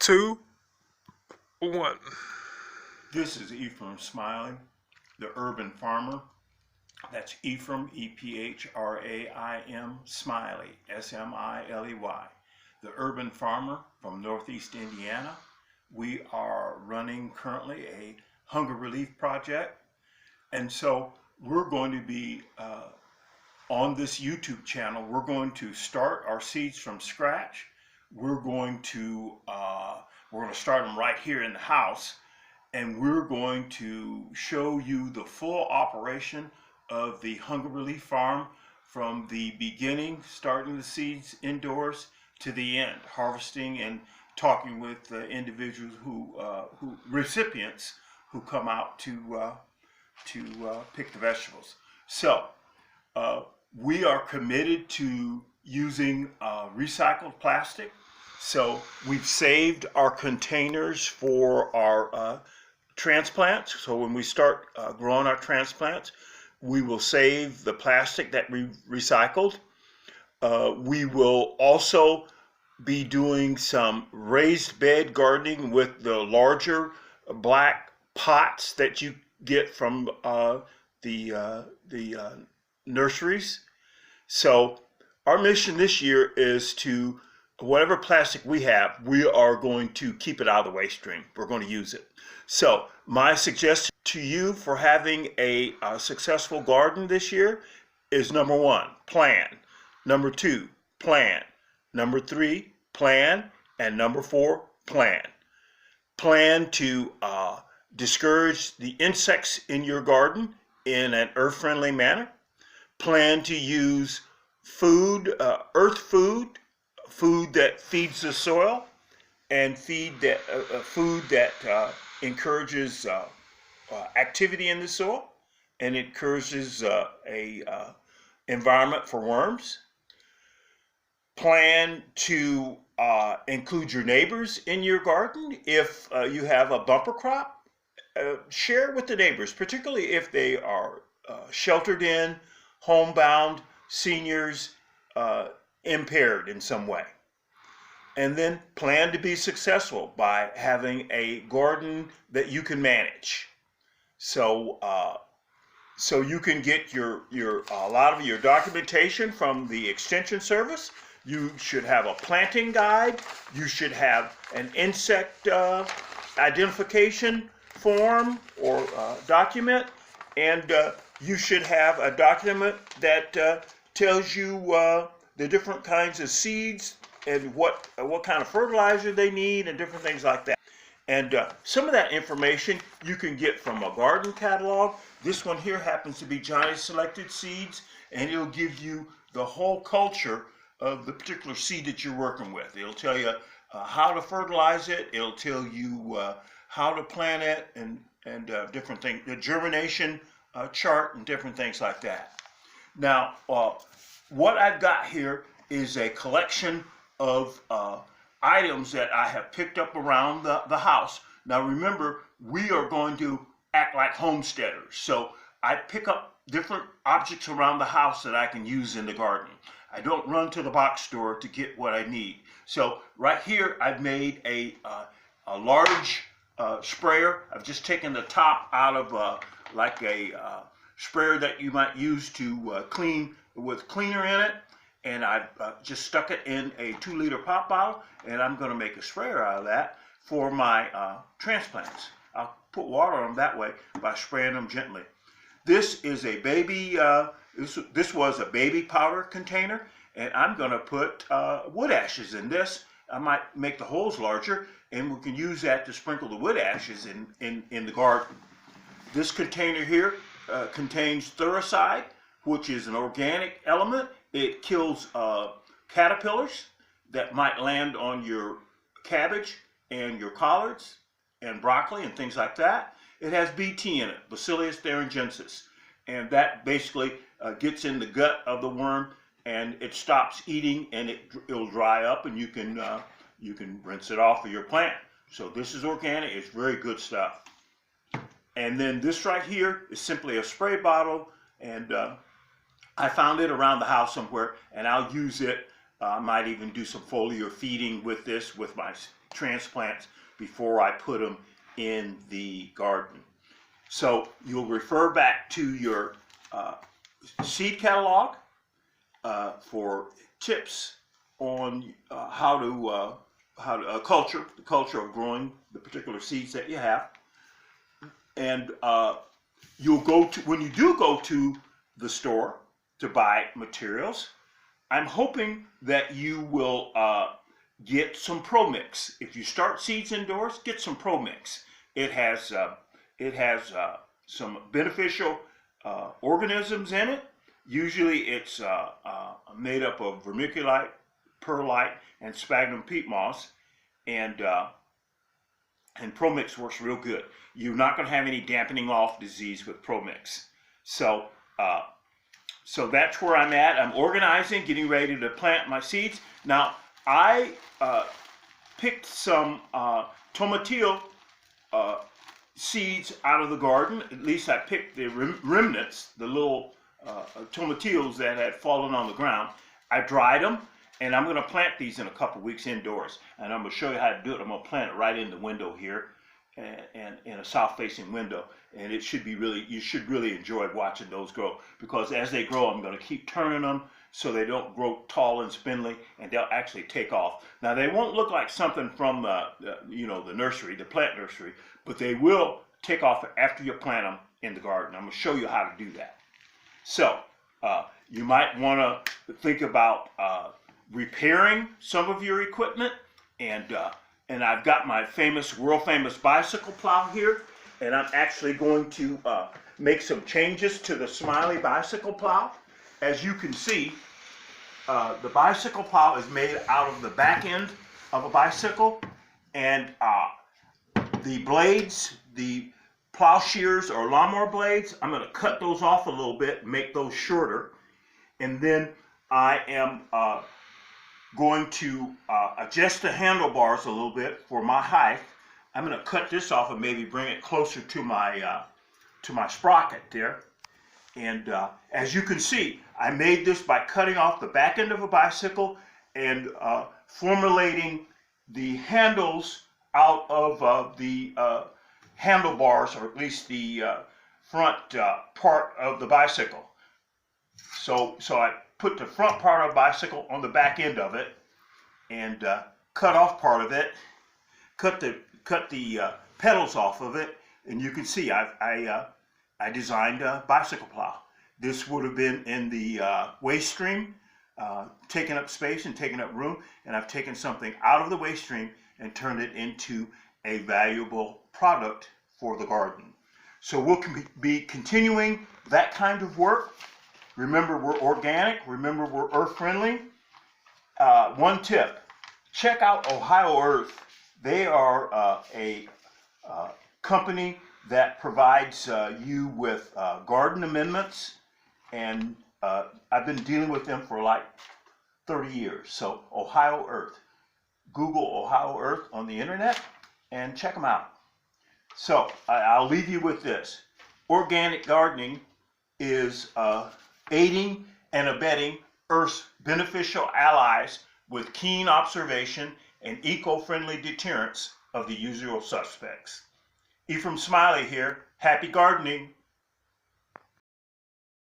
2, 1. This is Ephraim Smiley, the urban farmer. That's Ephraim, E-P-H-R-A-I-M, Smiley, S-M-I-L-E-Y. The urban farmer from Northeast Indiana. We are running currently a hunger relief project. And so we're going to be on this YouTube channel. We're going to start our seeds from scratch. We're going to start them right here in the house, and we're going to show you the full operation of the hunger relief farm from the beginning, starting the seeds indoors, to the end, harvesting and talking with individuals recipients who come out to pick the vegetables. So we are committed to using recycled plastic. So we've saved our containers for our transplants. So when we start growing our transplants, we will save the plastic that we recycled. We will also be doing some raised bed gardening with the larger black pots that you get from the nurseries. So our mission this year is to, whatever plastic we have, we are going to keep it out of the waste stream. We're going to use it. So my suggestion to you for having a successful garden this year is: number 1, plan. Number 2, plan. Number 3, plan. And number 4, plan. Plan to discourage the insects in your garden in an earth-friendly manner. Plan to use food, earth food that feeds the soil, and food that encourages activity in the soil and encourages a environment for worms. Plan to include your neighbors in your garden. If you have a bumper crop, share with the neighbors, particularly if they are sheltered in, homebound, seniors, impaired in some way. And then plan to be successful by having a garden that you can manage. So you can get a lot of your documentation from the Extension Service. You should have a planting guide. You should have an insect identification form or document, and you should have a document that tells you the different kinds of seeds and what kind of fertilizer they need and different things like that. And some of that information you can get from a garden catalog. This one here happens to be Johnny's Selected Seeds, and it'll give you the whole culture of the particular seed that you're working with. It'll tell you how to fertilize it. It'll tell you how to plant it and different things, the germination chart and different things like that. Now, what I've got here is a collection of items that I have picked up around the house. Now remember, we are going to act like homesteaders. So I pick up different objects around the house that I can use in the garden. I don't run to the box store to get what I need. So right here, I've made a large sprayer. I've just taken the top out of like a sprayer that you might use to clean with cleaner in it. And I've just stuck it in a 2-liter pop bottle, and I'm going to make a sprayer out of that for my transplants. I'll put water on them that way by spraying them gently. This is a baby, this was a baby powder container, and I'm going to put wood ashes in this. I might make the holes larger, and we can use that to sprinkle the wood ashes in the garden. This container here contains Thuricide, which is an organic element. It kills caterpillars that might land on your cabbage and your collards and broccoli and things like that. It has BT in it, Bacillus thuringiensis, and that basically gets in the gut of the worm, and it stops eating, and it'll dry up, and you can rinse it off of your plant. So this is organic. It's very good stuff. And then this right here is simply a spray bottle, and I found it around the house somewhere, and I'll use it I might even do some foliar feeding with this, with my transplants, before I put them in the garden. So you'll refer back to your seed catalog for tips on how to the culture of growing the particular seeds that you have. And you'll go to, when you do go to the store to buy materials, I'm hoping that you will get some Pro Mix. If you start seeds indoors, get some Pro Mix. It has some beneficial organisms in it. Usually it's made up of vermiculite, perlite, and sphagnum peat moss, and Pro Mix works real good. You're not going to have any dampening off disease with Pro Mix. So that's where I'm at. I'm organizing, getting ready to plant my seeds. Now, I picked some tomatillo seeds out of the garden. At least I picked the remnants, the little tomatillos that had fallen on the ground. I dried them, and I'm going to plant these in a couple weeks indoors. And I'm going to show you how to do it. I'm going to plant it right in the window here, and in a south-facing window. And it should be really, you should really enjoy watching those grow, because as they grow, I'm going to keep turning them so they don't grow tall and spindly, and they'll actually take off. Now, they won't look like something from the nursery, the plant nursery, but they will take off after you plant them in the garden. I'm going to show you how to do that. So you might want to think about repairing some of your equipment, and I've got my world famous bicycle plow here, and I'm actually going to make some changes to the Smiley bicycle plow. As you can see, the bicycle plow is made out of the back end of a bicycle, and the blades, the plowshares or lawnmower blades, I'm going to cut those off a little bit, make those shorter, and then I am going to adjust the handlebars a little bit for my height. I'm going to cut this off and maybe bring it closer to my sprocket there. And as you can see, I made this by cutting off the back end of a bicycle and formulating the handles out of the handlebars, or at least the front part of the bicycle. So I put the front part of the bicycle on the back end of it, and cut off part of it, cut the pedals off of it, and you can see I designed a bicycle plow. This would have been in the waste stream, taking up space and taking up room, and I've taken something out of the waste stream and turned it into a valuable product for the garden. So we'll be continuing that kind of work. Remember, we're organic. Remember, we're earth friendly. One tip, check out Ohio Earth. They are a company that provides you with garden amendments, and I've been dealing with them for like 30 years. So Ohio Earth. Google Ohio Earth on the internet and check them out. So I'll leave you with this. Organic gardening is aiding and abetting Earth's beneficial allies with keen observation and eco-friendly deterrence of the usual suspects. Ephraim Smiley here. Happy gardening.